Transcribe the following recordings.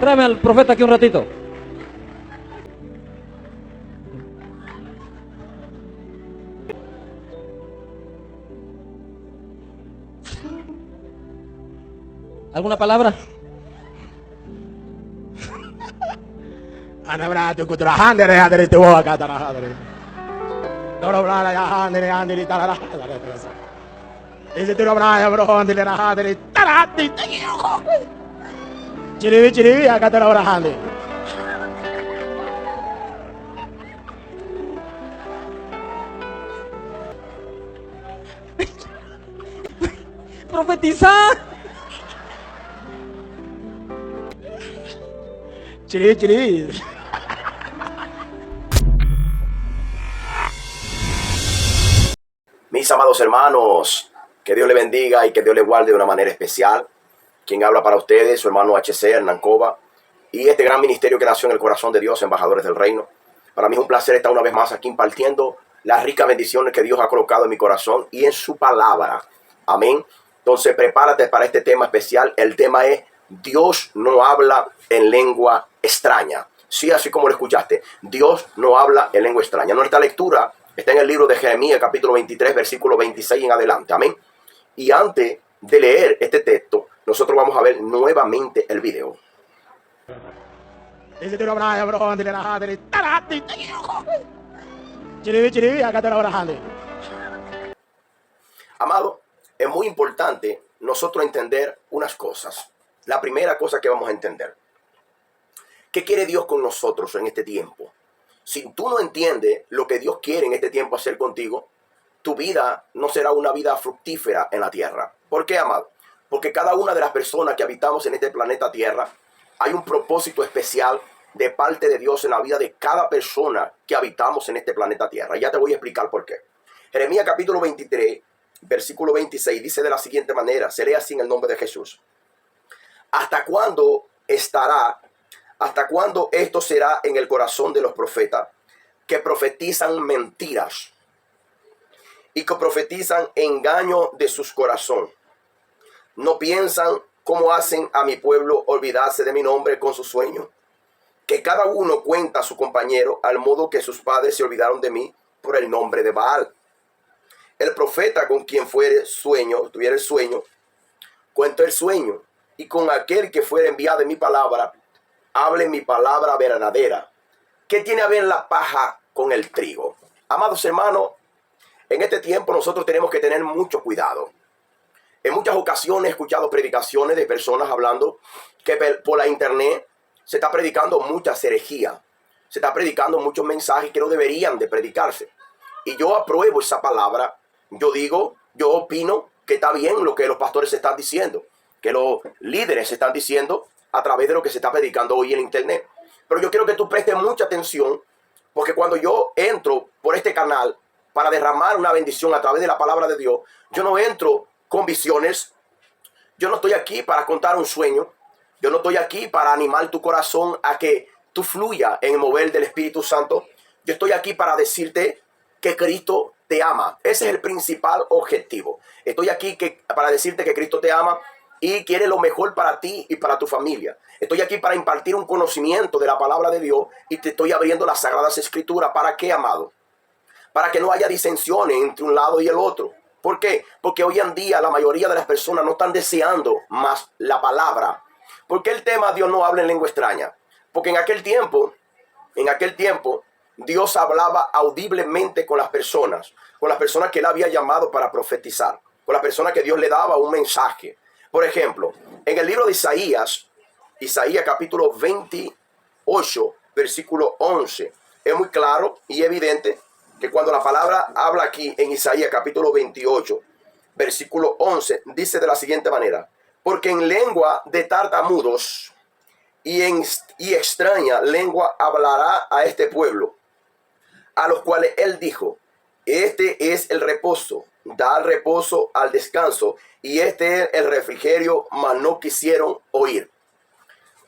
Tráeme al profeta aquí un ratito. ¿Alguna palabra? ¡Profetizar! Mis amados hermanos, que Dios le bendiga y que Dios le guarde de una manera especial. Quien habla para ustedes, su hermano H.C. Hernán Cova, y este gran ministerio que nació en el corazón de Dios, embajadores del reino. Para mí es un placer estar una vez más aquí impartiendo las ricas bendiciones que Dios ha colocado en mi corazón y en su palabra. Amén. Entonces prepárate para este tema especial. El tema es: Dios no habla en lengua extraña. Sí, así como lo escuchaste, Dios no habla en lengua extraña. Nuestra lectura está en el libro de Jeremías, capítulo 23, versículo 26 en adelante. Amén. Y antes de leer este texto, nosotros vamos a ver nuevamente el video. Amado, es muy importante nosotros entender unas cosas. La primera cosa que vamos a entender: ¿qué quiere Dios con nosotros en este tiempo? Si tú no entiendes lo que Dios quiere en este tiempo hacer contigo, tu vida no será una vida fructífera en la tierra. ¿Por qué, amado? Porque cada una de las personas que habitamos en este planeta Tierra, hay un propósito especial de parte de Dios en la vida de cada persona que habitamos en este planeta Tierra. Ya te voy a explicar por qué. Jeremías capítulo 23, versículo 26, dice de la siguiente manera, se lee así en el nombre de Jesús: ¿Hasta cuándo esto será en el corazón de los profetas que profetizan mentiras y que profetizan engaño de sus corazones? ¿No piensan cómo hacen a mi pueblo olvidarse de mi nombre con sus sueños? Que cada uno cuenta a su compañero al modo que sus padres se olvidaron de mí por el nombre de Baal. El profeta con quien tuviera el sueño, cuento el sueño, y con aquel que fuera enviado de mi palabra, hable mi palabra verdadera. ¿Qué tiene a ver la paja con el trigo? Amados hermanos, en este tiempo nosotros tenemos que tener mucho cuidado. En muchas ocasiones he escuchado predicaciones de personas hablando que por la internet se está predicando mucha herejía. Se está predicando muchos mensajes que no deberían de predicarse. Y yo apruebo esa palabra. Yo opino que está bien lo que los pastores están diciendo, que los líderes están diciendo a través de lo que se está predicando hoy en internet. Pero yo quiero que tú prestes mucha atención, porque cuando yo entro por este canal para derramar una bendición a través de la palabra de Dios, yo no entro con visiones. Yo no estoy aquí para contar un sueño. Yo no estoy aquí para animar tu corazón a que tú fluya en el mover del Espíritu Santo. Yo estoy aquí para decirte que Cristo te ama. Ese es el principal objetivo. Estoy aquí para decirte que Cristo te ama y quiere lo mejor para ti y para tu familia. Estoy aquí para impartir un conocimiento de la palabra de Dios y te estoy abriendo las Sagradas Escrituras. ¿Para qué, amado? Para que no haya disensiones entre un lado y el otro. ¿Por qué? Porque hoy en día la mayoría de las personas no están deseando más la palabra. ¿Por qué el tema Dios no habla en lengua extraña? Porque en aquel tiempo, Dios hablaba audiblemente con las personas que Él había llamado para profetizar, con las personas que Dios le daba un mensaje. Por ejemplo, en el libro de Isaías capítulo 28, versículo 11, es muy claro y evidente que cuando la palabra habla aquí en Isaías capítulo 28, versículo 11, dice de la siguiente manera: porque en lengua de tartamudos y extraña lengua hablará a este pueblo, a los cuales él dijo: este es el reposo, da reposo al descanso, y este es el refrigerio, mas no quisieron oír.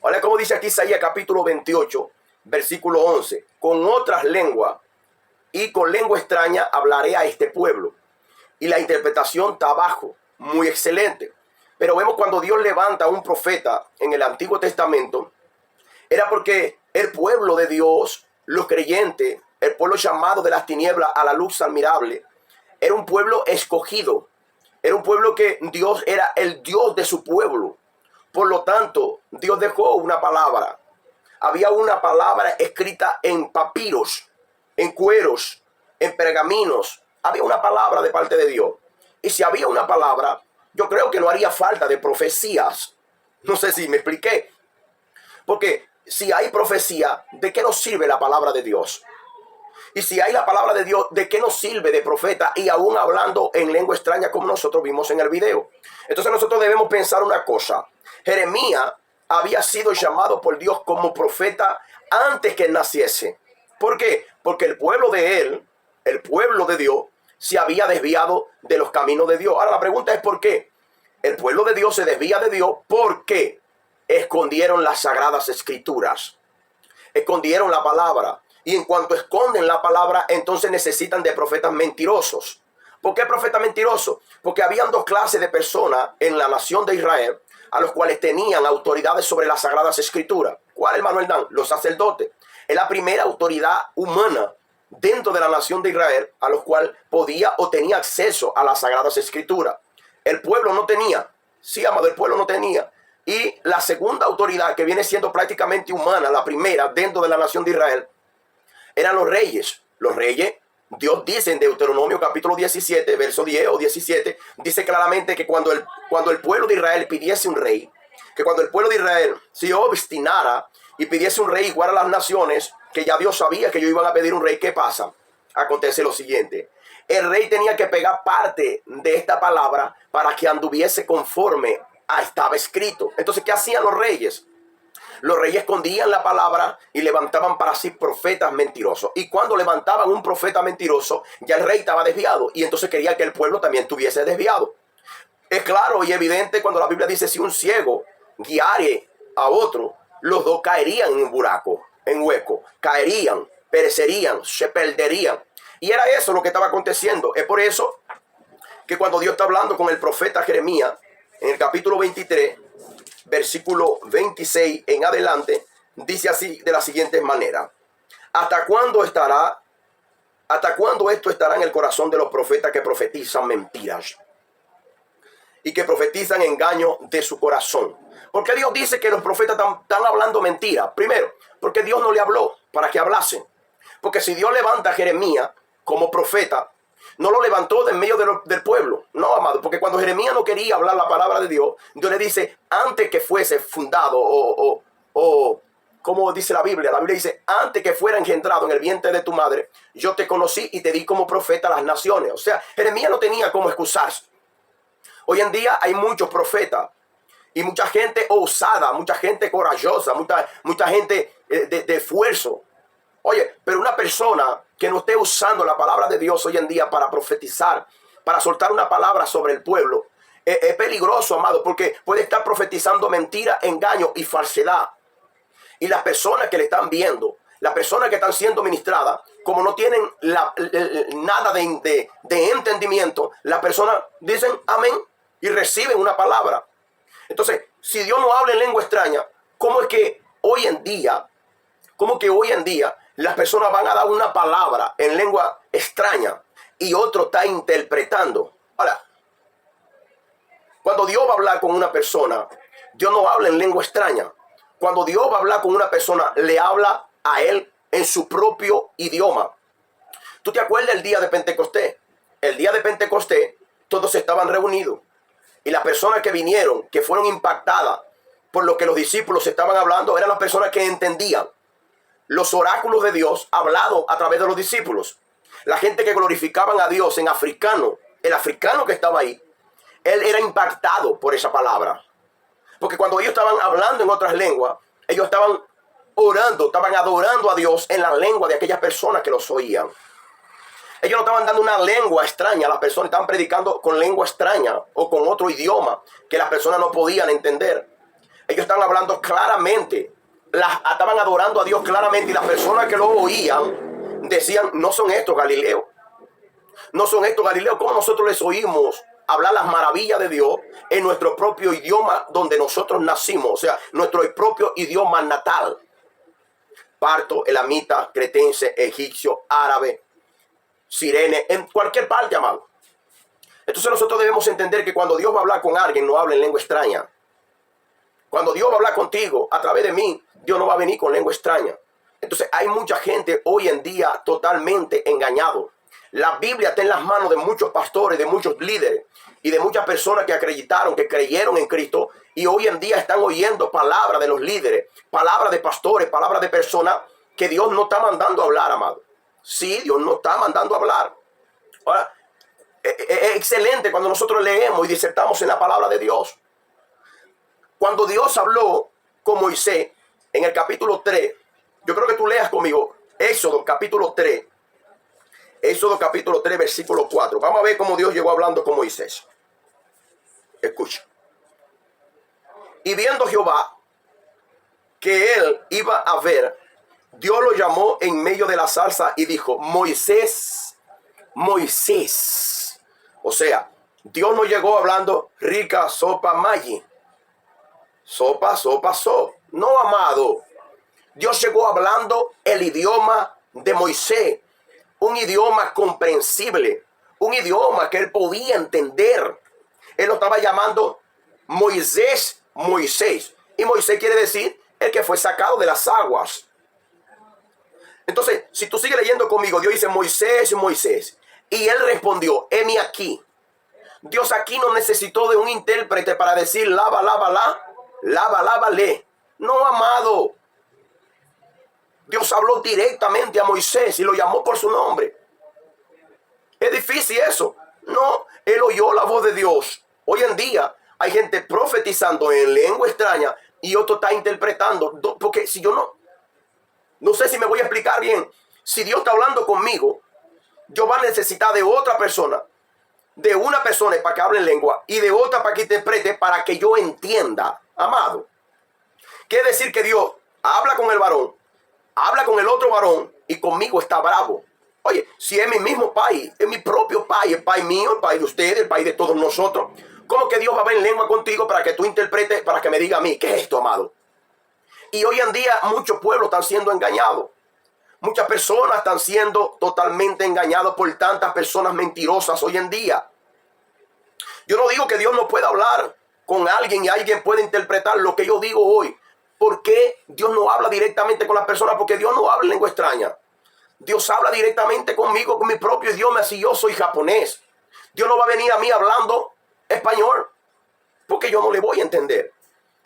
Ahora, como dice aquí Isaías capítulo 28, versículo 11: con otras lenguas y con lengua extraña hablaré a este pueblo. Y la interpretación está abajo, muy excelente. Pero vemos cuando Dios levanta a un profeta en el Antiguo Testamento, Era porque el pueblo de Dios, los creyentes, el pueblo llamado de las tinieblas a la luz admirable, era un pueblo escogido. Era un pueblo que Dios era el Dios de su pueblo. Por lo tanto, Dios dejó una palabra. Había una palabra escrita en papiros, en cueros, en pergaminos. Había una palabra de parte de Dios. Y si había una palabra, yo creo que no haría falta de profecías. No sé si me expliqué. Porque si hay profecía, ¿de qué nos sirve la palabra de Dios? Y si hay la palabra de Dios, ¿de qué nos sirve de profeta y aún hablando en lengua extraña como nosotros vimos en el video? Entonces nosotros debemos pensar una cosa. Jeremías había sido llamado por Dios como profeta antes que naciese. ¿Por qué? Porque el pueblo de él, el pueblo de Dios, se había desviado de los caminos de Dios. Ahora la pregunta es ¿por qué? El pueblo de Dios se desvía de Dios porque escondieron las sagradas escrituras. Escondieron la palabra. Y en cuanto esconden la palabra, entonces necesitan de profetas mentirosos. ¿Por qué profetas mentirosos? Porque habían dos clases de personas en la nación de Israel a los cuales tenían autoridades sobre las sagradas escrituras. ¿Cuál, hermano Hernán? Los sacerdotes. Es la primera autoridad humana dentro de la nación de Israel a los cuales podía o tenía acceso a las sagradas escrituras. El pueblo no tenía. Sí, amado, el pueblo no tenía. Y la segunda autoridad, que viene siendo prácticamente humana, la primera dentro de la nación de Israel, eran los reyes. Los reyes, Dios dice en Deuteronomio capítulo 17, verso 10 o 17, dice claramente que cuando el pueblo de Israel pidiese un rey, que cuando el pueblo de Israel se obstinara y pidiese un rey igual a las naciones, que ya Dios sabía que ellos iban a pedir un rey, ¿qué pasa? Acontece lo siguiente. El rey tenía que pegar parte de esta palabra para que anduviese conforme a estaba escrito. Entonces, ¿qué hacían los reyes? Los reyes escondían la palabra y levantaban para sí profetas mentirosos. Y cuando levantaban un profeta mentiroso, ya el rey estaba desviado. Y entonces quería que el pueblo también estuviese desviado. Es claro y evidente cuando la Biblia dice, si un ciego guiare a otro, los dos caerían en un buraco, en hueco. Caerían, perecerían, se perderían. Y era eso lo que estaba aconteciendo. Es por eso que cuando Dios está hablando con el profeta Jeremías, en el capítulo 23, versículo 26 en adelante, dice así de la siguiente manera: ¿Hasta cuándo esto estará en el corazón de los profetas que profetizan mentiras y que profetizan engaño de su corazón? ¿Por qué Dios dice que los profetas están hablando mentiras? Primero, porque Dios no le habló para que hablasen. Porque si Dios levanta a Jeremías como profeta, no lo levantó de en medio del pueblo. No, amado, porque cuando Jeremías no quería hablar la palabra de Dios, Dios le dice, antes que fuese fundado como dice la Biblia dice, antes que fuera engendrado en el vientre de tu madre, yo te conocí y te di como profeta a las naciones. O sea, Jeremías no tenía cómo excusarse. Hoy en día hay muchos profetas y mucha gente osada, mucha gente corajosa, mucha gente de esfuerzo. Oye, pero una persona que no esté usando la palabra de Dios hoy en día para profetizar, para soltar una palabra sobre el pueblo, es peligroso, amado, porque puede estar profetizando mentira, engaño y falsedad. Y las personas que le están viendo, las personas que están siendo ministradas, como no tienen nada de entendimiento, las personas dicen amén y reciben una palabra. Entonces, si Dios no habla en lengua extraña, ¿cómo es que hoy en día las personas van a dar una palabra en lengua extraña y otro está interpretando? Ahora, cuando Dios va a hablar con una persona, Dios no habla en lengua extraña. Cuando Dios va a hablar con una persona, le habla a él en su propio idioma. ¿Tú te acuerdas del día de Pentecostés? El día de Pentecostés, todos estaban reunidos. Y las personas que vinieron, que fueron impactadas por lo que los discípulos estaban hablando, eran las personas que entendían los oráculos de Dios hablados a través de los discípulos. La gente que glorificaban a Dios en africano, el africano que estaba ahí, él era impactado por esa palabra. Porque cuando ellos estaban hablando en otras lenguas, ellos estaban orando, estaban adorando a Dios en la lengua de aquellas personas que los oían. Ellos no estaban dando una lengua extraña, las personas estaban predicando con lengua extraña o con otro idioma que las personas no podían entender. Ellos estaban hablando claramente, estaban adorando a Dios claramente, y las personas que lo oían decían, no son estos Galileo. No son estos Galileo. ¿Cómo nosotros les oímos hablar las maravillas de Dios en nuestro propio idioma donde nosotros nacimos? O sea, nuestro propio idioma natal. parto, elamita, cretense, egipcio, árabe, sirene, en cualquier parte, amado. Entonces nosotros debemos entender que cuando Dios va a hablar con alguien, no habla en lengua extraña. Cuando Dios va a hablar contigo a través de mí, Dios no va a venir con lengua extraña. Entonces hay mucha gente hoy en día totalmente engañado. La Biblia está en las manos de muchos pastores, de muchos líderes y de muchas personas que acreditaron, que creyeron en Cristo y hoy en día están oyendo palabras de los líderes, palabras de pastores, palabras de personas que Dios no está mandando a hablar, amado. Sí, Dios no está mandando a hablar. Ahora, es excelente cuando nosotros leemos y disertamos en la palabra de Dios. Cuando Dios habló con Moisés en el capítulo 3, yo creo que tú leas conmigo Éxodo capítulo 3. Éxodo capítulo 3, versículo 4. Vamos a ver cómo Dios llegó hablando con Moisés. Escucha. Y viendo Jehová que él iba a ver, Dios lo llamó en medio de la zarza y dijo, Moisés, Moisés. O sea, Dios no llegó hablando rica sopa maggi. Sopa, sopa, so. No, amado. Dios llegó hablando el idioma de Moisés. Un idioma comprensible. Un idioma que él podía entender. Él lo estaba llamando Moisés, Moisés. Y Moisés quiere decir el que fue sacado de las aguas. Entonces, si tú sigues leyendo conmigo, Dios dice Moisés, Moisés. Y él respondió, heme aquí. Dios aquí no necesitó de un intérprete para decir lava, lava, lava, le. No, amado. Dios habló directamente a Moisés y lo llamó por su nombre. ¿Es difícil eso? No, él oyó la voz de Dios. Hoy en día hay gente profetizando en lengua extraña y otro está interpretando. Porque si yo no sé si me voy a explicar bien. Si Dios está hablando conmigo, yo voy a necesitar de otra persona, de una persona para que hable en lengua y de otra para que interprete para que yo entienda, amado. Quiere decir que Dios habla con el varón, habla con el otro varón y conmigo está bravo. Oye, si es mi mismo país, es mi propio país, el país mío, el país de ustedes, el país de todos nosotros, ¿cómo que Dios va a hablar en lengua contigo para que tú interpretes, para que me diga a mí, ¿qué es esto, amado? Y hoy en día muchos pueblos están siendo engañados. Muchas personas están siendo totalmente engañados por tantas personas mentirosas hoy en día. Yo no digo que Dios no pueda hablar con alguien y alguien puede interpretar lo que yo digo hoy. ¿Por qué Dios no habla directamente con las personas? Porque Dios no habla en lengua extraña. Dios habla directamente conmigo, con mi propio idioma, si yo soy japonés. Dios no va a venir a mí hablando español, porque yo no le voy a entender.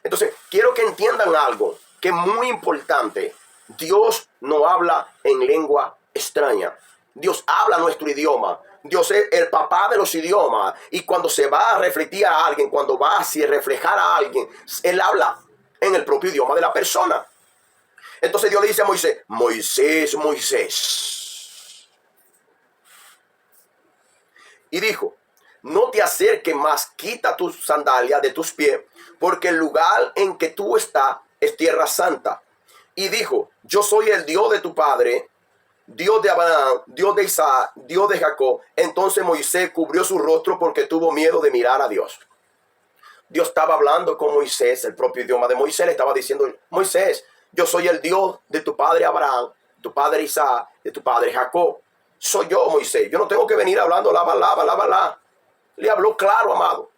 Entonces, quiero que entiendan algo que es muy importante. Dios no habla en lengua extraña. Dios habla nuestro idioma. Dios es el papá de los idiomas. Y cuando se va a reflejar a alguien, cuando va a reflejar a alguien, Él habla en el propio idioma de la persona. Entonces Dios le dice a Moisés, Moisés, Moisés. Y dijo, no te acerques más, quita tus sandalias de tus pies, porque el lugar en que tú estás es tierra santa. Y dijo, yo soy el Dios de tu padre, Dios de Abraham, Dios de Isaac, Dios de Jacob. Entonces Moisés cubrió su rostro porque tuvo miedo de mirar a Dios. Dios estaba hablando con Moisés, el propio idioma de Moisés, le estaba diciendo, Moisés, yo soy el Dios de tu padre Abraham, tu padre Isaac, de tu padre Jacob. Soy yo, Moisés. Yo no tengo que venir hablando la. Le habló claro, amado.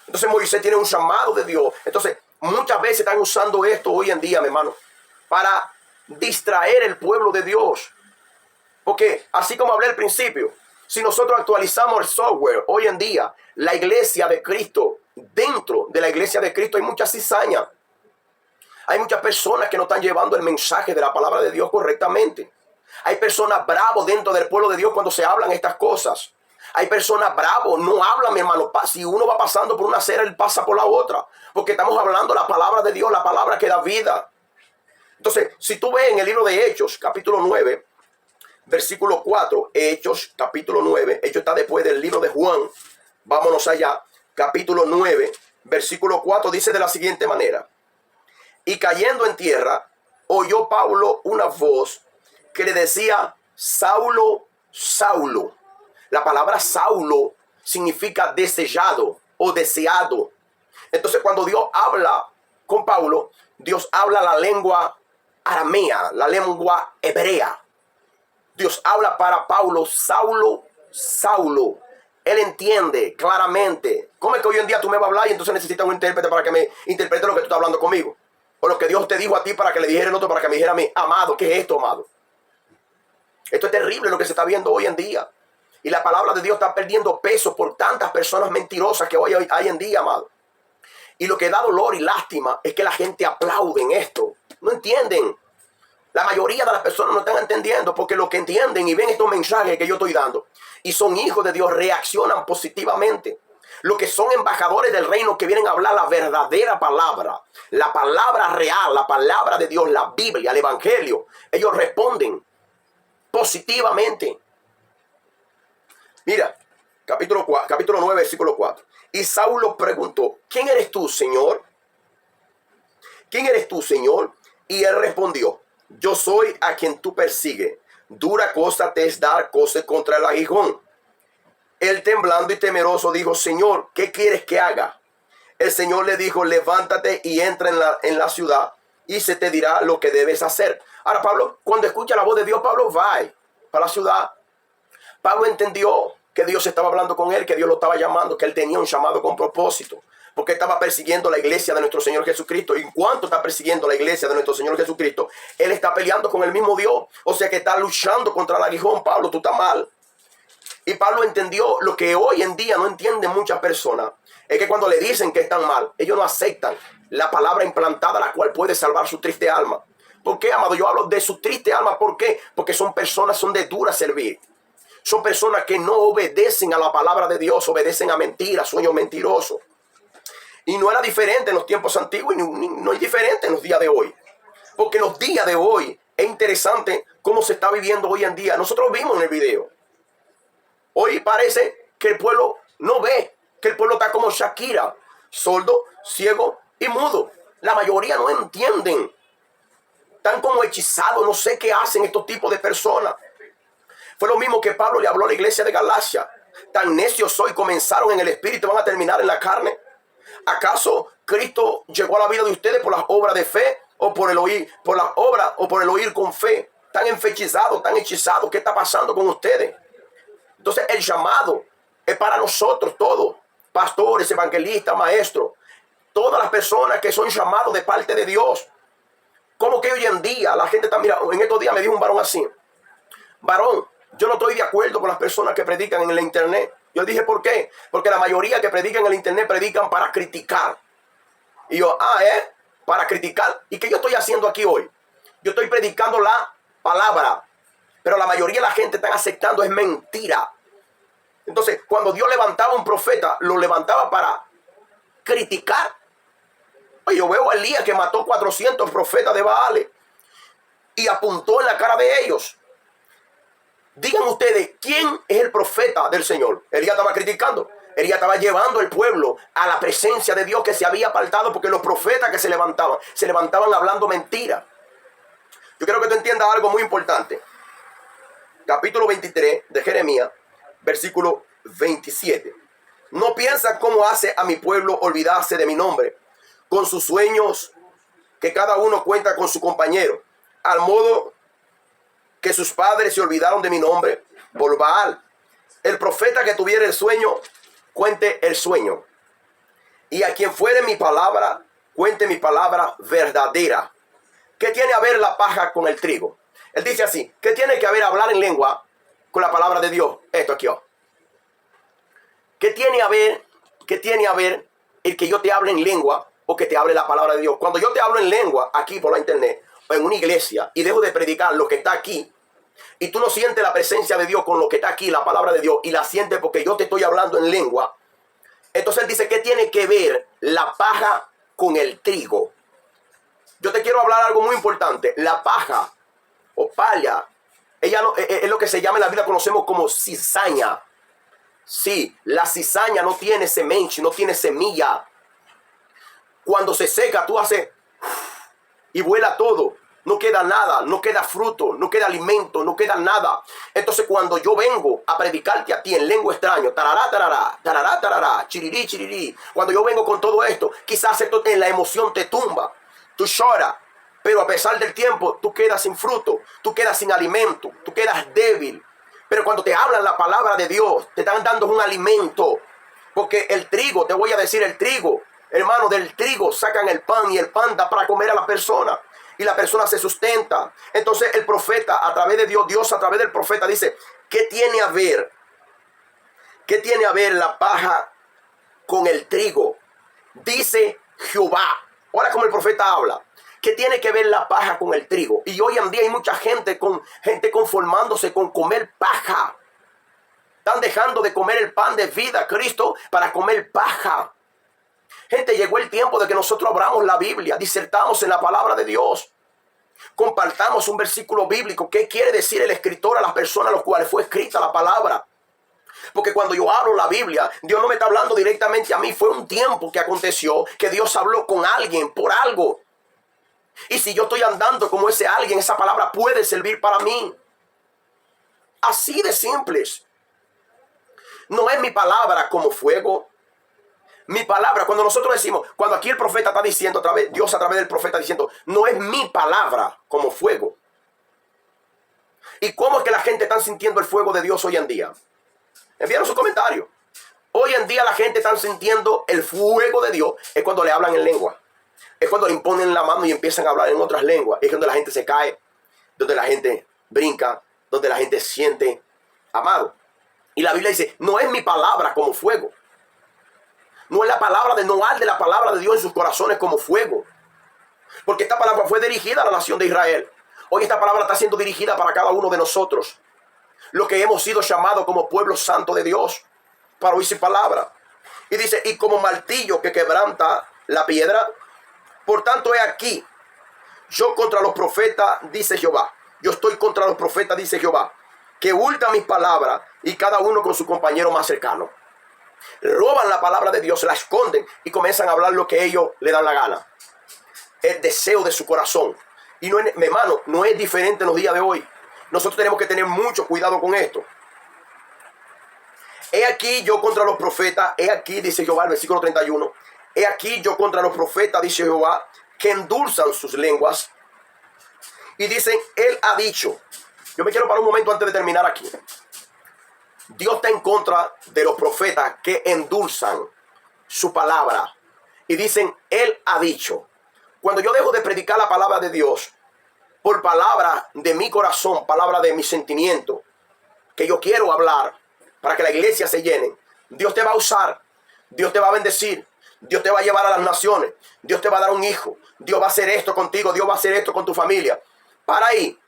Entonces Moisés tiene un llamado de Dios. Entonces muchas veces están usando esto hoy en día, mi hermano, para distraer el pueblo de Dios. Porque así como hablé al principio, si nosotros actualizamos el software hoy en día, la iglesia de Cristo, dentro de la iglesia de Cristo hay muchas cizañas. Hay muchas personas que no están llevando el mensaje de la palabra de Dios correctamente. Hay personas bravos dentro del pueblo de Dios cuando se hablan estas cosas. Hay personas bravos, no hablan, mi hermano. Si uno va pasando por una acera, él pasa por la otra. Porque estamos hablando la palabra de Dios, la palabra que da vida. Entonces, si tú ves en el libro de Hechos, capítulo 9, versículo 4, Hechos, capítulo 9, Hechos está después del libro de Juan. Vámonos allá, capítulo 9, versículo 4, dice de la siguiente manera. Y cayendo en tierra, oyó Pablo una voz que le decía, Saulo, Saulo. La palabra Saulo significa desechado o deseado. Entonces cuando Dios habla con Pablo, Dios habla la lengua aramea, la lengua hebrea. Dios habla para Pablo, Saulo, Saulo. Él entiende claramente. ¿Cómo es que hoy en día tú me vas a hablar y entonces necesitas un intérprete para que me interprete lo que tú estás hablando conmigo? O lo que Dios te dijo a ti para que le dijera el otro, para que me dijera a mí, amado, ¿qué es esto, amado? Esto es terrible lo que se está viendo hoy en día. Y la palabra de Dios está perdiendo peso por tantas personas mentirosas que hoy hay en día, amado. Y lo que da dolor y lástima es que la gente aplaude en esto. No entienden. La mayoría de las personas no están entendiendo, porque lo que entienden y ven estos mensajes que yo estoy dando y son hijos de Dios, reaccionan positivamente. Los que son embajadores del reino, que vienen a hablar la verdadera palabra, la palabra real, la palabra de Dios, la Biblia, el Evangelio, ellos responden positivamente. Mira, capítulo 9, versículo 4. Y Saulo preguntó, ¿quién eres tú, Señor? ¿Quién eres tú, Señor? Y él respondió, yo soy a quien tú persigues. Dura cosa te es dar coces contra el aguijón. Él, temblando y temeroso, dijo, Señor, ¿qué quieres que haga? El Señor le dijo, levántate y entra en la ciudad y se te dirá lo que debes hacer. Ahora, Pablo, cuando escucha la voz de Dios, Pablo va para la ciudad. Pablo entendió que Dios estaba hablando con él, que Dios lo estaba llamando, que él tenía un llamado con propósito, porque estaba persiguiendo la iglesia de nuestro Señor Jesucristo. Y en cuanto está persiguiendo la iglesia de nuestro Señor Jesucristo, él está peleando con el mismo Dios. O sea que está luchando contra el aguijón. Pablo, tú estás mal. Y Pablo entendió lo que hoy en día no entienden muchas personas. Es que cuando le dicen que están mal, ellos no aceptan la palabra implantada, la cual puede salvar su triste alma. ¿Por qué, amado? Yo hablo de su triste alma. ¿Por qué? Porque son de dura servir. Son personas que no obedecen a la palabra de Dios, obedecen a mentiras, sueños mentirosos. Y no era diferente en los tiempos antiguos y no es diferente en los días de hoy. Porque en los días de hoy es interesante cómo se está viviendo hoy en día. Nosotros vimos en el video. Hoy parece que el pueblo no ve, que el pueblo está como Shakira, sordo, ciego y mudo. La mayoría no entienden. Están como hechizados, no sé qué hacen estos tipos de personas. Fue lo mismo que Pablo le habló a la iglesia de Galacia. Tan necios hoy, comenzaron en el espíritu y van a terminar en la carne. ¿Acaso Cristo llegó a la vida de ustedes por las obras de fe o por el oír, por las obras o por el oír con fe? Tan enfechizados, tan hechizados, ¿qué está pasando con ustedes? Entonces el llamado es para nosotros todos, pastores, evangelistas, maestros, todas las personas que son llamados de parte de Dios. Como que hoy en día la gente está, mira, en estos días me dijo un varón así, varón, yo no estoy de acuerdo con las personas que predican en la internet. Yo dije, ¿por qué? Porque la mayoría que predican en el internet predican para criticar. Y yo, para criticar. ¿Y qué yo estoy haciendo aquí hoy? Yo estoy predicando la palabra. Pero la mayoría de la gente está aceptando es mentira. Entonces, cuando Dios levantaba un profeta, lo levantaba para criticar. Oye, yo veo a Elías que mató 400 profetas de Baal y apuntó en la cara de ellos. Digan ustedes, ¿quién es el profeta del Señor? Elías estaba criticando. Elías estaba llevando al pueblo a la presencia de Dios que se había apartado, porque los profetas que se levantaban hablando mentiras. Yo quiero que tú entiendas algo muy importante. Capítulo 23 de Jeremías, versículo 27. No piensa cómo hace a mi pueblo olvidarse de mi nombre, con sus sueños que cada uno cuenta con su compañero, al modo que sus padres se olvidaron de mi nombre, por Baal. El profeta que tuviera el sueño, cuente el sueño. Y a quien fuere mi palabra, cuente mi palabra verdadera. ¿Qué tiene a ver la paja con el trigo? Él dice así, ¿qué tiene que ver hablar en lengua con la palabra de Dios? Esto aquí. ¿Qué tiene a ver el que yo te hable en lengua o que te hable la palabra de Dios? Cuando yo te hablo en lengua aquí por la internet, en una iglesia, y dejo de predicar lo que está aquí, y tú no sientes la presencia de Dios con lo que está aquí, la palabra de Dios, y la sientes porque yo te estoy hablando en lengua, entonces él dice, ¿qué tiene que ver la paja con el trigo? Yo te quiero hablar algo muy importante. La paja o palla, ella no, es lo que se llama en la Biblia, conocemos como cizaña. Sí, la cizaña no tiene semente, no tiene semilla. Cuando se seca, tú haces y vuela todo. No queda nada, no queda fruto, no queda alimento, no queda nada. Entonces cuando yo vengo a predicarte a ti en lengua extraña, tarará, tarará, tarará, tarará, chirirí, chirirí. Cuando yo vengo con todo esto, quizás esto en la emoción te tumba. Tú lloras, Pero a pesar del tiempo, tú quedas sin fruto, tú quedas sin alimento, tú quedas débil. Pero cuando te hablan la palabra de Dios, te están dando un alimento. Porque el trigo, te voy a decir, el trigo, hermano, del trigo sacan el pan y el pan da para comer a la persona. Y la persona se sustenta. Entonces el profeta, a través de Dios, Dios a través del profeta dice, ¿qué tiene a ver? ¿Qué tiene a ver la paja con el trigo? Dice Jehová. Ahora como el profeta habla. ¿Qué tiene que ver la paja con el trigo? Y hoy en día hay mucha gente conformándose con comer paja. Están dejando de comer el pan de vida, Cristo, para comer paja. Gente, llegó el tiempo de que nosotros abramos la Biblia, disertamos en la palabra de Dios. Compartamos un versículo bíblico. ¿Qué quiere decir el escritor a las personas a las cuales fue escrita la palabra? Porque cuando yo abro la Biblia, Dios no me está hablando directamente a mí. Fue un tiempo que aconteció que Dios habló con alguien por algo. Y si yo estoy andando como ese alguien, esa palabra puede servir para mí. Así de simples. No es mi palabra como fuego. Mi palabra, cuando nosotros decimos, cuando aquí el profeta está diciendo, Dios a través del profeta diciendo, no es mi palabra como fuego. ¿Y cómo es que la gente está sintiendo el fuego de Dios hoy en día? Envíanos su comentario. Hoy en día la gente está sintiendo el fuego de Dios. Es cuando le hablan en lengua. Es cuando le imponen la mano y empiezan a hablar en otras lenguas. Es donde la gente se cae, donde la gente brinca, donde la gente siente amado. Y la Biblia dice, no es mi palabra como fuego. No es la palabra de no arde la palabra de Dios en sus corazones como fuego. Porque esta palabra fue dirigida a la nación de Israel. Hoy esta palabra está siendo dirigida para cada uno de nosotros. Los que hemos sido llamados como pueblo santo de Dios para oír su palabra. Y dice, y como martillo que quebranta la piedra. Por tanto, he aquí, yo contra los profetas, dice Jehová. Yo estoy contra los profetas, dice Jehová, que hurtan mis palabras y cada uno con su compañero más cercano. Roban la palabra de Dios, la esconden y comienzan a hablar lo que ellos le dan la gana. El deseo de su corazón. Y no es, mi hermano, no es diferente en los días de hoy. Nosotros tenemos que tener mucho cuidado con esto. He aquí yo contra los profetas, he aquí, dice Jehová, el versículo 31. He aquí yo contra los profetas, dice Jehová, que endulzan sus lenguas. Y dicen, él ha dicho. Yo me quiero parar un momento antes de terminar aquí. Dios está en contra de los profetas que endulzan su palabra. Y dicen, él ha dicho. Cuando yo dejo de predicar la palabra de Dios, por palabra de mi corazón, palabra de mi sentimiento, que yo quiero hablar para que la iglesia se llene, Dios te va a usar, Dios te va a bendecir, Dios te va a llevar a las naciones, Dios te va a dar un hijo, Dios va a hacer esto contigo, Dios va a hacer esto con tu familia. Para ahí,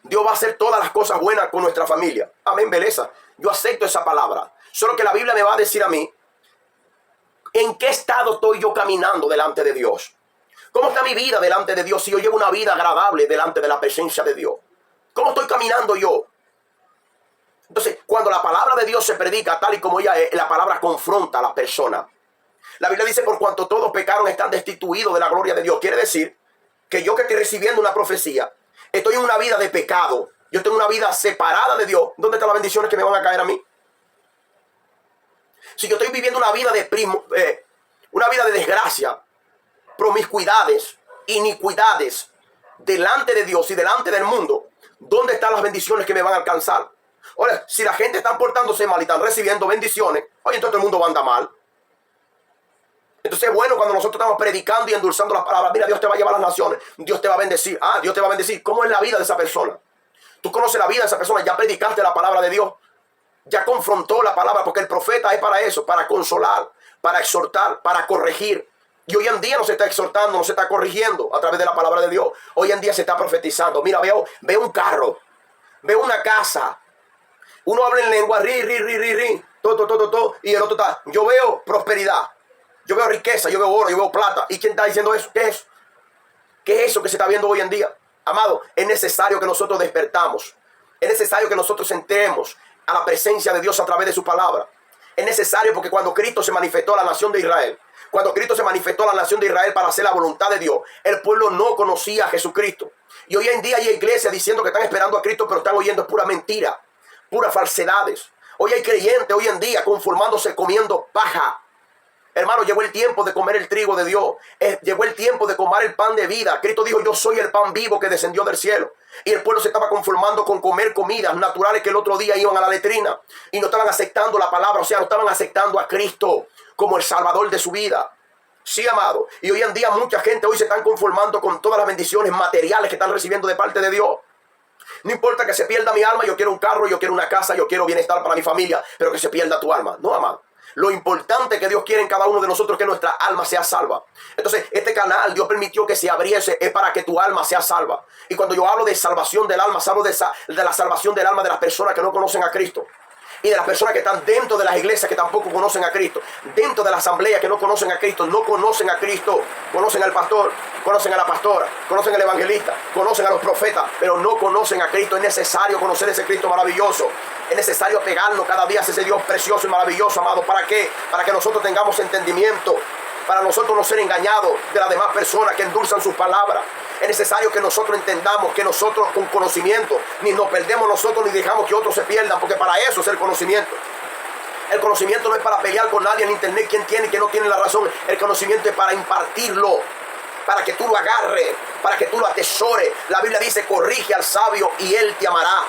Dios va a hacer todas las cosas buenas con nuestra familia. Amén, belleza. Yo acepto esa palabra. Solo que la Biblia me va a decir a mí, ¿en qué estado estoy yo caminando delante de Dios? ¿Cómo está mi vida delante de Dios si yo llevo una vida agradable delante de la presencia de Dios? ¿Cómo estoy caminando yo? Entonces, cuando la palabra de Dios se predica tal y como ella es, la palabra confronta a la persona. La Biblia dice, por cuanto todos pecaron están destituidos de la gloria de Dios. Quiere decir que yo que estoy recibiendo una profecía, estoy en una vida de pecado. Yo tengo una vida separada de Dios. ¿Dónde están las bendiciones que me van a caer a mí? Si yo estoy viviendo una vida de desgracia, promiscuidades, iniquidades, delante de Dios y delante del mundo, ¿dónde están las bendiciones que me van a alcanzar? Ahora, si la gente está portándose mal y están recibiendo bendiciones, oye, entonces el mundo va a andar mal. Entonces es bueno cuando nosotros estamos predicando y endulzando las palabras. Mira, Dios te va a llevar a las naciones. Dios te va a bendecir. Ah, Dios te va a bendecir. ¿Cómo es la vida de esa persona? Tú conoces la vida de esa persona. Ya predicaste la palabra de Dios. Ya confrontó la palabra. Porque el profeta es para eso. Para consolar, para exhortar, para corregir. Y hoy en día no se está exhortando, no se está corrigiendo a través de la palabra de Dios. Hoy en día se está profetizando. Mira, veo un carro. Veo una casa. Uno habla en lengua. Todo. Y el otro está. Yo veo prosperidad. Yo veo riqueza, yo veo oro, yo veo plata. ¿Y quién está diciendo eso? ¿Qué es? ¿Qué es eso que se está viendo hoy en día? Amado, es necesario que nosotros despertamos. Es necesario que nosotros entremos a la presencia de Dios a través de su palabra. Es necesario porque cuando Cristo se manifestó a la nación de Israel, cuando Cristo se manifestó a la nación de Israel para hacer la voluntad de Dios, el pueblo no conocía a Jesucristo. Y hoy en día hay iglesias diciendo que están esperando a Cristo, pero están oyendo pura mentira, puras falsedades. Hoy hay creyentes hoy en día conformándose comiendo paja. Hermano, llegó el tiempo de comer el trigo de Dios. Llegó el tiempo de comer el pan de vida. Cristo dijo, yo soy el pan vivo que descendió del cielo. Y el pueblo se estaba conformando con comer comidas naturales que el otro día iban a la letrina. Y no estaban aceptando la palabra, o sea, no estaban aceptando a Cristo como el Salvador de su vida. Sí, amado. Y hoy en día mucha gente hoy se están conformando con todas las bendiciones materiales que están recibiendo de parte de Dios. No importa que se pierda mi alma, yo quiero un carro, yo quiero una casa, yo quiero bienestar para mi familia, pero que se pierda tu alma. No, amado. Lo importante que Dios quiere en cada uno de nosotros es que nuestra alma sea salva. Entonces, este canal Dios permitió que se abriese es para que tu alma sea salva. Y cuando yo hablo de salvación del alma, hablo de la salvación del alma de las personas que no conocen a Cristo. Y de las personas que están dentro de las iglesias que tampoco conocen a Cristo. Dentro de la asamblea que no conocen a Cristo. No conocen a Cristo. Conocen al pastor, conocen a la pastora, conocen al evangelista, conocen a los profetas, pero no conocen a Cristo. Es necesario conocer ese Cristo maravilloso. Es necesario pegarnos cada día a ese Dios precioso y maravilloso, amado. ¿Para qué? Para que nosotros tengamos entendimiento. Para nosotros no ser engañados de las demás personas que endulzan sus palabras. Es necesario que nosotros entendamos que nosotros con conocimiento ni nos perdemos nosotros ni dejamos que otros se pierdan, porque para eso es el conocimiento. El conocimiento no es para pelear con nadie en internet quién tiene y quién no tiene la razón. El conocimiento es para impartirlo, para que tú lo agarres, para que tú lo atesores. La Biblia dice, corrige al sabio y él te amará.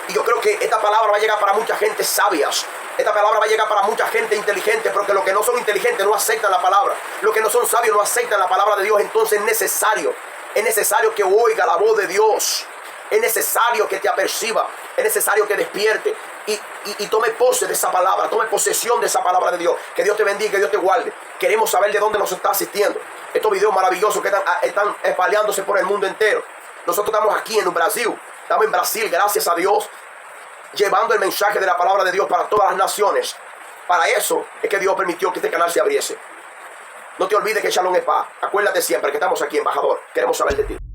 Y yo creo que esta palabra va a llegar para mucha gente sabias. Esta palabra va a llegar para mucha gente inteligente, porque los que no son inteligentes no aceptan la palabra. Los que no son sabios no aceptan la palabra de Dios. Entonces es necesario que oiga la voz de Dios. Es necesario que te aperciba. Es necesario que despierte y tome pose de esa palabra. Tome posesión de esa palabra de Dios. Que Dios te bendiga, que Dios te guarde. Queremos saber de dónde nos está asistiendo. Estos videos maravillosos que están espalhándose por el mundo entero. Nosotros estamos aquí en Brasil. Estamos en Brasil, gracias a Dios, llevando el mensaje de la palabra de Dios para todas las naciones. Para eso es que Dios permitió que este canal se abriese. No te olvides que Shalom es paz. Acuérdate siempre que estamos aquí, embajador. Queremos saber de ti.